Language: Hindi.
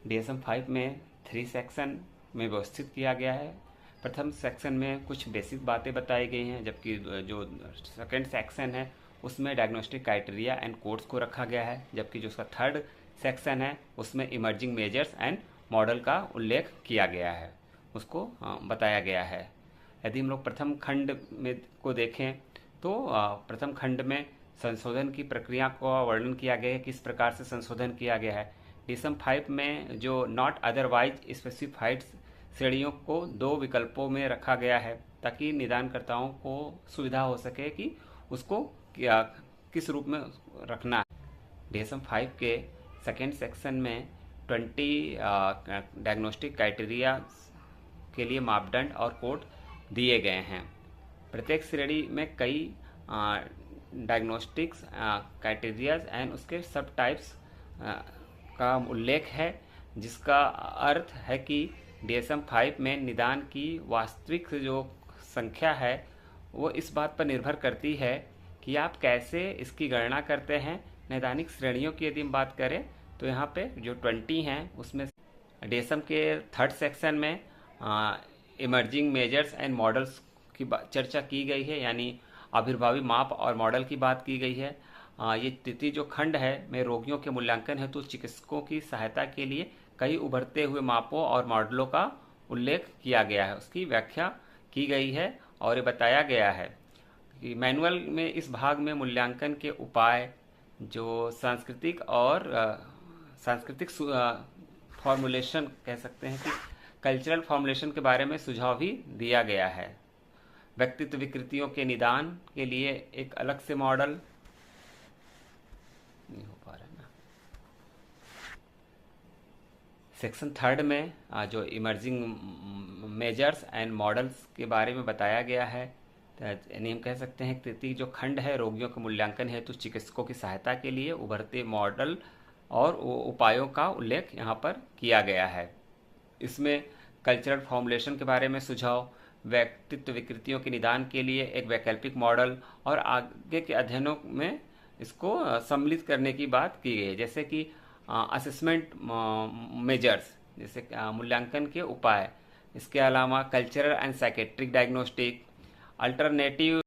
DSM-5 में 3 सेक्शन में व्यवस्थित किया गया है। प्रथम सेक्शन में कुछ बेसिक बातें बताई गई हैं, जबकि जो सेकंड सेक्शन है उसमें डायग्नोस्टिक क्राइटेरिया एंड कोड्स को रखा गया है, जबकि जो उसका थर्ड सेक्शन है उसमें इमर्जिंग मेजर्स एंड मॉडल का उल्लेख किया गया है, उसको बताया गया है। यदि हम लोग प्रथम खंड में को देखें तो प्रथम खंड में संशोधन की प्रक्रिया का वर्णन किया गया है, किस प्रकार से संशोधन किया गया है। DSM-5 में जो नॉट अदरवाइज स्पेसिफाइड श्रेणियों को 2 विकल्पों में रखा गया है, ताकि निदानकर्ताओं को सुविधा हो सके कि उसको किस रूप में रखना है। DSM-5 के सेकेंड सेक्शन में 20 डायग्नोस्टिक क्राइटेरिया के लिए मापदंड और कोड दिए गए हैं। प्रत्येक श्रेणी में कई डायग्नोस्टिक्स क्राइटेरियाज एंड उसके सब टाइप्स का उल्लेख है, जिसका अर्थ है कि DSM-5 में निदान की वास्तविक जो संख्या है वो इस बात पर निर्भर करती है कि आप कैसे इसकी गणना करते हैं। नैदानिक श्रेणियों की यदि हम बात करें तो यहाँ पे जो 20 हैं उसमें DSM के थर्ड सेक्शन में इमर्जिंग मेजर्स एंड मॉडल्स की चर्चा की गई है, यानी आविर्भावी माप और मॉडल की बात की गई है। ये तृतीय जो खंड है में रोगियों के मूल्यांकन हेतु चिकित्सकों की सहायता के लिए कई उभरते हुए मापों और मॉडलों का उल्लेख किया गया है, उसकी व्याख्या की गई है और ये बताया गया है कि मैनुअल में इस भाग में मूल्यांकन के उपाय, जो सांस्कृतिक फॉर्मुलेशन कह सकते हैं कि कल्चरल फॉर्मुलेशन के बारे में सुझाव भी दिया गया है। व्यक्तित्व विकृतियों के निदान के लिए एक अलग से मॉडल नहीं हो पा रहा है ना। सेक्शन थर्ड में जो इमर्जिंग मेजर्स एंड मॉडल्स के बारे में बताया गया है, यानी हम कह सकते हैं तृतीय जो खंड है रोगियों के मूल्यांकन हेतु चिकित्सकों की सहायता के लिए उभरते मॉडल और उपायों का उल्लेख यहाँ पर किया गया है। इसमें कल्चरल फॉर्मुलेशन के बारे में सुझाव, व्यक्तित्व विकृतियों के निदान के लिए एक वैकल्पिक मॉडल और आगे के अध्ययनों में इसको सम्मिलित करने की बात की गई है, जैसे कि असेसमेंट मेजर्स, जैसे मूल्यांकन के उपाय, इसके अलावा cultural and psychiatric diagnostic, alternative